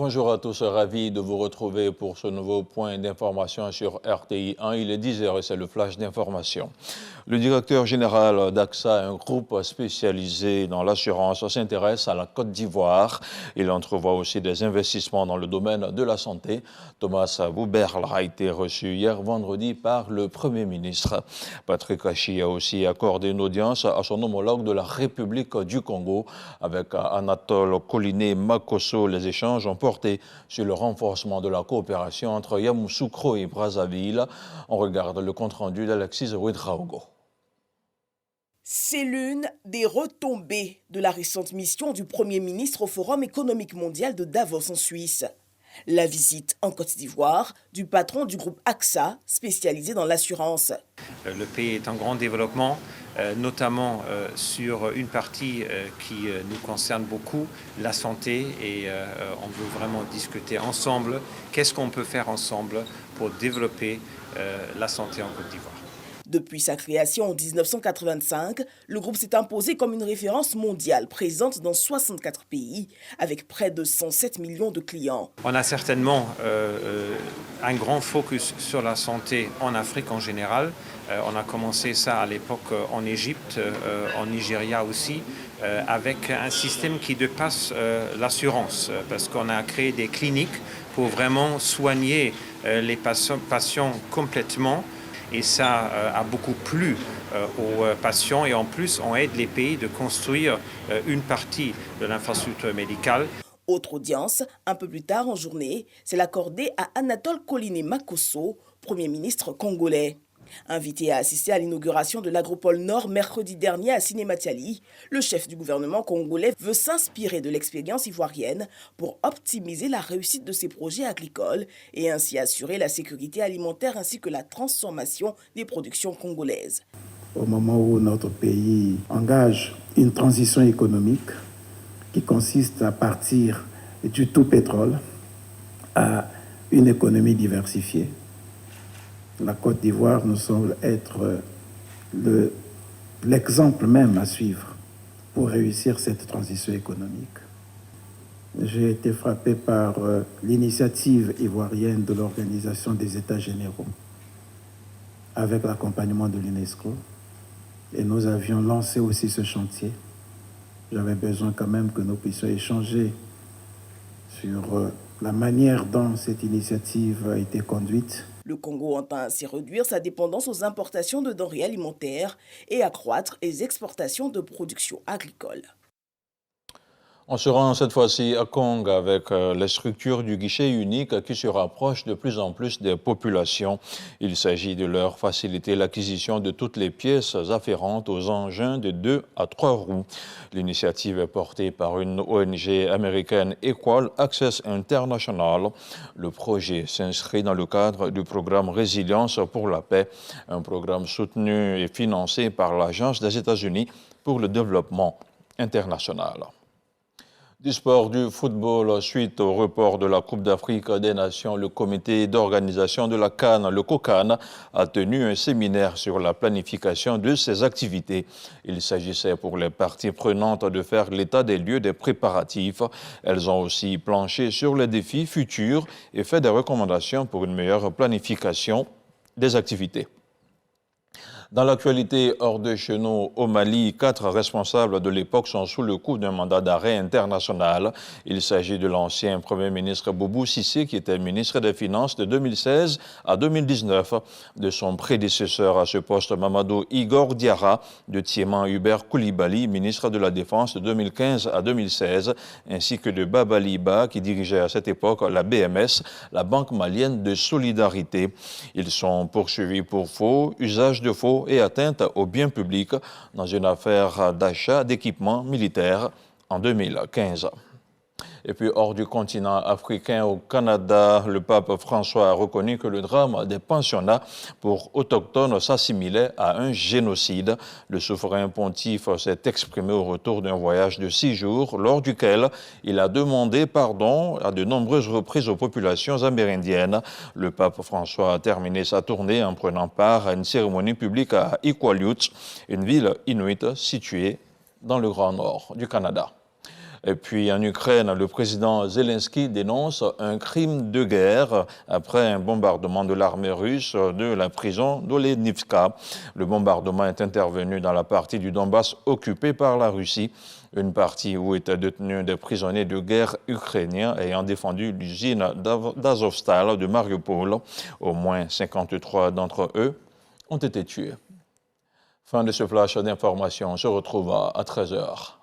Bonjour à tous, ravi de vous retrouver pour ce nouveau point d'information sur RTI 1. Il est 10h et c'est le flash d'information. Le directeur général d'AXA, un groupe spécialisé dans l'assurance, s'intéresse à la Côte d'Ivoire. Il entrevoit aussi des investissements dans le domaine de la santé. Thomas Bouberle a été reçu hier vendredi par le Premier ministre. Patrick Achi a aussi accordé une audience à son homologue de la République du Congo avec Anatole Coliné Makosso. Les échanges ont porté sur le renforcement de la coopération entre Yamoussoukro et Brazzaville. On regarde le compte-rendu d'Alexis Ouedraogo. C'est l'une des retombées de la récente mission du Premier ministre au Forum économique mondial de Davos en Suisse. La visite en Côte d'Ivoire du patron du groupe AXA, spécialisé dans l'assurance. Le pays est en grand développement, notamment sur une partie qui nous concerne beaucoup, la santé, et on veut vraiment discuter ensemble qu'est-ce qu'on peut faire ensemble pour développer la santé en Côte d'Ivoire. Depuis sa création en 1985, le groupe s'est imposé comme une référence mondiale présente dans 64 pays, avec près de 107 millions de clients. On a certainement un grand focus sur la santé en Afrique en général. On a commencé ça à l'époque en Égypte, en Nigeria aussi, avec un système qui dépasse l'assurance, parce qu'on a créé des cliniques pour vraiment soigner les patients complètement. Et ça a beaucoup plu aux patients et en plus, on aide les pays de construire une partie de l'infrastructure médicale. Autre audience, un peu plus tard en journée, c'est accordée à Anatole Coliné Makosso, Premier ministre congolais. Invité à assister à l'inauguration de l'Agropole Nord mercredi dernier à Sinématiali, le chef du gouvernement congolais veut s'inspirer de l'expérience ivoirienne pour optimiser la réussite de ses projets agricoles et ainsi assurer la sécurité alimentaire ainsi que la transformation des productions congolaises. Au moment où notre pays engage une transition économique qui consiste à partir du tout pétrole à une économie diversifiée, la Côte d'Ivoire nous semble être l'exemple même à suivre pour réussir cette transition économique. J'ai été frappé par l'initiative ivoirienne de l'Organisation des États généraux avec l'accompagnement de l'UNESCO et nous avions lancé aussi ce chantier. J'avais besoin quand même que nous puissions échanger sur la manière dont cette initiative a été conduite. Le Congo entend ainsi réduire sa dépendance aux importations de denrées alimentaires et accroître les exportations de production agricole. On se rend cette fois-ci à Kong avec les structures du guichet unique qui se rapprochent de plus en plus des populations. Il s'agit de leur faciliter l'acquisition de toutes les pièces afférentes aux engins de 2 à 3 roues. L'initiative est portée par une ONG américaine Equal Access International. Le projet s'inscrit dans le cadre du programme Résilience pour la paix, un programme soutenu et financé par l'Agence des États-Unis pour le développement international. Du sport, du football, suite au report de la Coupe d'Afrique des Nations, le comité d'organisation de la CAN, le COCAN, a tenu un séminaire sur la planification de ces activités. Il s'agissait pour les parties prenantes de faire l'état des lieux des préparatifs. Elles ont aussi planché sur les défis futurs et fait des recommandations pour une meilleure planification des activités. Dans l'actualité hors de chez nous, au Mali, 4 responsables de l'époque sont sous le coup d'un mandat d'arrêt international. Il s'agit de l'ancien Premier ministre Boubou Cissé, qui était ministre des Finances de 2016 à 2019, de son prédécesseur à ce poste Mamadou Igor Diarra, de Thiéman Hubert Koulibaly, ministre de la Défense de 2015 à 2016, ainsi que de Babali Ba, qui dirigeait à cette époque la BMS, la Banque malienne de solidarité. Ils sont poursuivis pour faux, usage de faux et atteinte aux biens publics dans une affaire d'achat d'équipements militaires en 2015. Et puis hors du continent africain, au Canada, le pape François a reconnu que le drame des pensionnats pour autochtones s'assimilait à un génocide. Le souverain pontife s'est exprimé au retour d'un voyage de 6 jours, lors duquel il a demandé pardon à de nombreuses reprises aux populations amérindiennes. Le pape François a terminé sa tournée en prenant part à une cérémonie publique à Iqaluit, une ville inuite située dans le Grand Nord du Canada. Et puis en Ukraine, le président Zelensky dénonce un crime de guerre après un bombardement de l'armée russe de la prison d'Olenivka. Le bombardement est intervenu dans la partie du Donbass occupée par la Russie, une partie où étaient détenus des prisonniers de guerre ukrainiens ayant défendu l'usine d'Azovstal de Mariupol. Au moins 53 d'entre eux ont été tués. Fin de ce flash d'information. On se retrouve à 13h.